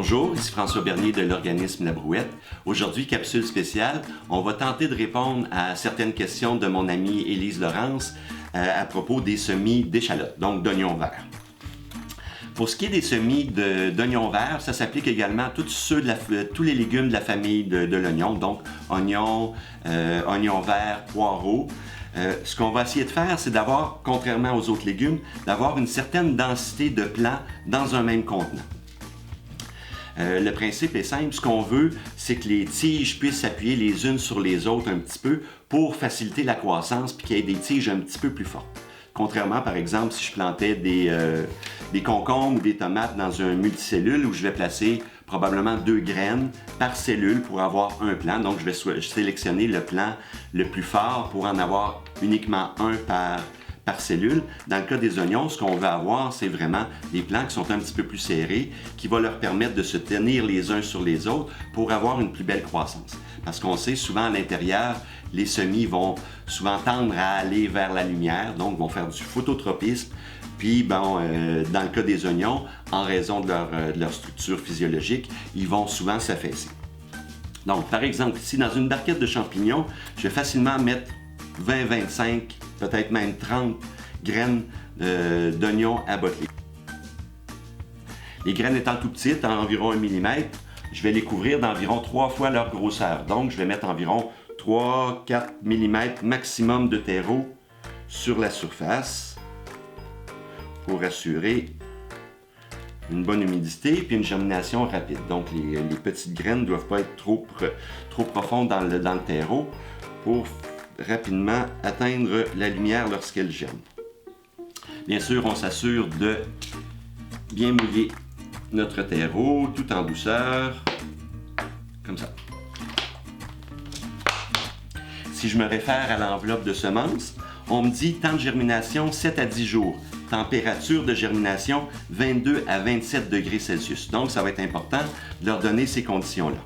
Bonjour, ici François Bernier de l'organisme La Brouette. Aujourd'hui, capsule spéciale, on va tenter de répondre à certaines questions de mon amie Élise Laurence à propos des semis d'échalotes, donc d'oignons verts. Pour ce qui est des semis d'oignons verts, ça s'applique également à tous les légumes de la famille de l'oignon, donc oignons, oignons verts, poireaux. Ce qu'on va essayer de faire, c'est d'avoir, contrairement aux autres légumes, d'avoir une certaine densité de plants dans un même contenant. Le principe est simple, ce qu'on veut, c'est que les tiges puissent s'appuyer les unes sur les autres un petit peu pour faciliter la croissance puis qu'il y ait des tiges un petit peu plus fortes. Contrairement, par exemple, si je plantais des concombres ou des tomates dans un multicellule où je vais placer probablement 2 graines par cellule pour avoir un plant. Donc, je vais sélectionner le plant le plus fort pour en avoir uniquement un par cellule. Dans le cas des oignons, ce qu'on veut avoir, c'est vraiment des plants qui sont un petit peu plus serrés, qui vont leur permettre de se tenir les uns sur les autres pour avoir une plus belle croissance. Parce qu'on sait, souvent à l'intérieur, les semis vont souvent tendre à aller vers la lumière, donc vont faire du phototropisme. Puis, dans le cas des oignons, en raison de leur structure physiologique, ils vont souvent s'affaisser. Donc, par exemple, ici, dans une barquette de champignons, je vais facilement mettre 20, 25, peut-être même 30 graines d'oignons à botter. Les graines étant tout petites, environ 1 mm, je vais les couvrir d'environ 3 fois leur grosseur. Donc, je vais mettre environ 3-4 mm maximum de terreau sur la surface pour assurer une bonne humidité et une germination rapide. Donc, les petites graines ne doivent pas être trop profondes dans le terreau pour rapidement atteindre la lumière lorsqu'elle germe. Bien sûr, on s'assure de bien mouiller notre terreau tout en douceur, comme ça. Si je me réfère à l'enveloppe de semences, on me dit temps de germination 7 à 10 jours, température de germination 22 à 27 degrés Celsius. Donc, ça va être important de leur donner ces conditions-là.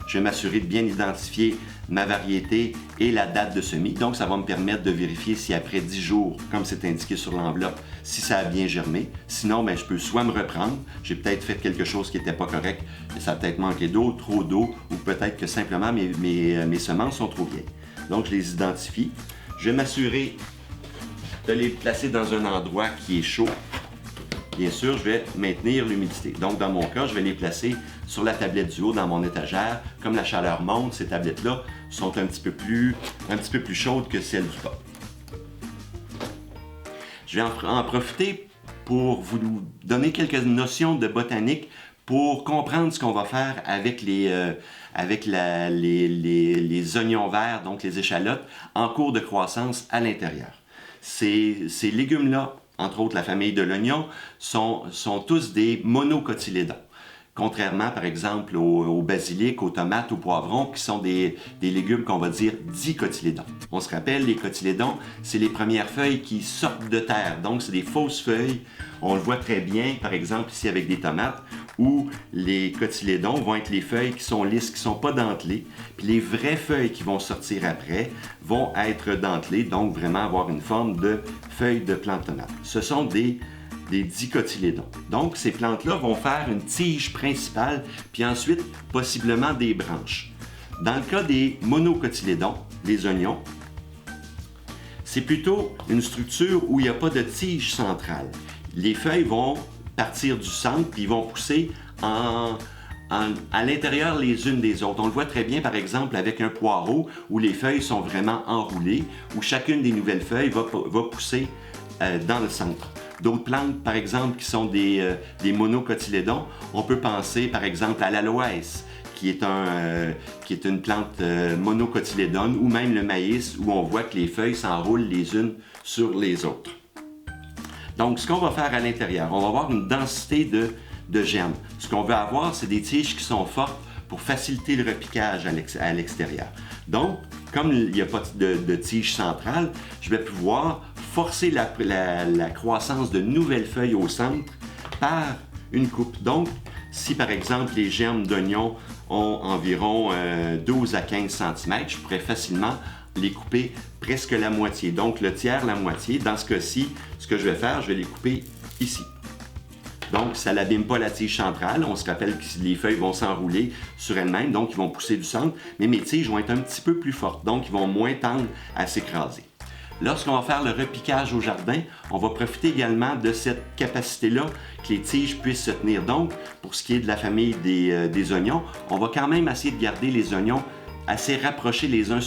Je vais m'assurer de bien identifier ma variété et la date de semis. Donc, ça va me permettre de vérifier si après 10 jours, comme c'est indiqué sur l'enveloppe, si ça a bien germé. Sinon, je peux soit me reprendre, j'ai peut-être fait quelque chose qui n'était pas correct, ça a peut-être manqué d'eau, trop d'eau, ou peut-être que simplement mes semences sont trop vieilles. Donc, je les identifie. Je vais m'assurer de les placer dans un endroit qui est chaud. Bien sûr, je vais maintenir l'humidité. Donc, dans mon cas, je vais les placer sur la tablette du haut dans mon étagère. Comme la chaleur monte, ces tablettes-là sont un petit peu plus chaudes que celles du bas. Je vais en profiter pour vous donner quelques notions de botanique pour comprendre ce qu'on va faire avec les oignons verts, donc les échalotes, en cours de croissance à l'intérieur. Ces légumes-là, entre autres la famille de l'oignon, sont tous des monocotylédons. Contrairement, par exemple, au basilic, aux tomates, aux poivrons, qui sont des légumes qu'on va dire dicotylédons. On se rappelle, les cotylédons, c'est les premières feuilles qui sortent de terre. Donc, c'est des fausses feuilles. On le voit très bien, par exemple, ici avec des tomates, où les cotylédons vont être les feuilles qui sont lisses, qui ne sont pas dentelées. Puis les vraies feuilles qui vont sortir après vont être dentelées, donc vraiment avoir une forme de feuille de plante tomate. Ce sont des dicotylédons. Donc, ces plantes-là vont faire une tige principale, puis ensuite, possiblement des branches. Dans le cas des monocotylédons, les oignons, c'est plutôt une structure où il n'y a pas de tige centrale. Les feuilles vont partir du centre, puis ils vont pousser à l'intérieur les unes des autres. On le voit très bien, par exemple, avec un poireau, où les feuilles sont vraiment enroulées, où chacune des nouvelles feuilles va pousser dans le centre. D'autres plantes, par exemple, qui sont des monocotylédons, on peut penser, par exemple, à l'aloès, qui est une plante monocotylédone, ou même le maïs, où on voit que les feuilles s'enroulent les unes sur les autres. Donc, ce qu'on va faire à l'intérieur, on va avoir une densité de germes. Ce qu'on veut avoir, c'est des tiges qui sont fortes pour faciliter le repiquage à l'extérieur. Donc, comme il n'y a pas de tige centrale, je vais pouvoir forcer la croissance de nouvelles feuilles au centre par une coupe. Donc, si par exemple les germes d'oignons ont environ 12 à 15 cm, je pourrais facilement les couper presque la moitié. Donc, le tiers, la moitié. Dans ce cas-ci, ce que je vais faire, je vais les couper ici. Donc, ça n'abîme pas la tige centrale. On se rappelle que les feuilles vont s'enrouler sur elles-mêmes, donc ils vont pousser du centre, mais mes tiges vont être un petit peu plus fortes, donc ils vont moins tendre à s'écraser. Lorsqu'on va faire le repiquage au jardin, on va profiter également de cette capacité-là que les tiges puissent se tenir. Donc, pour ce qui est de la famille des oignons, on va quand même essayer de garder les oignons assez rapprochés les uns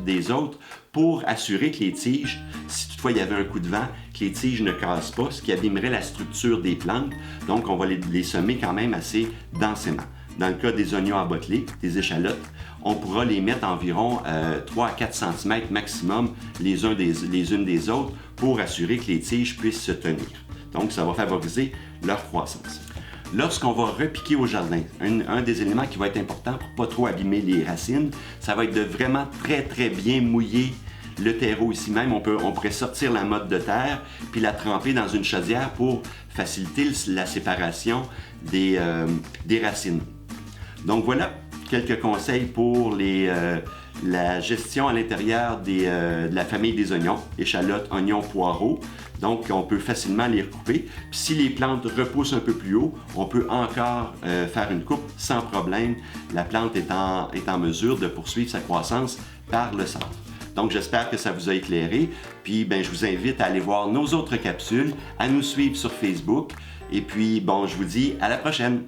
des autres pour assurer que les tiges, si toutefois il y avait un coup de vent, que les tiges ne cassent pas, ce qui abîmerait la structure des plantes. Donc, on va les semer quand même assez densément. Dans le cas des oignons à botteler, des échalotes, on pourra les mettre environ 3 à 4 cm maximum les unes des autres pour assurer que les tiges puissent se tenir. Donc, ça va favoriser leur croissance. Lorsqu'on va repiquer au jardin, un des éléments qui va être important pour ne pas trop abîmer les racines, ça va être de vraiment très bien mouiller le terreau ici même. On pourrait sortir la motte de terre puis la tremper dans une chaudière pour faciliter la séparation des racines. Donc voilà quelques conseils pour la gestion à l'intérieur de la famille des oignons, échalotes, oignons, poireaux. Donc on peut facilement les recouper. Puis si les plantes repoussent un peu plus haut, on peut encore faire une coupe sans problème. La plante est en mesure de poursuivre sa croissance par le centre. Donc j'espère que ça vous a éclairé. Puis je vous invite à aller voir nos autres capsules, à nous suivre sur Facebook. Et puis je vous dis à la prochaine!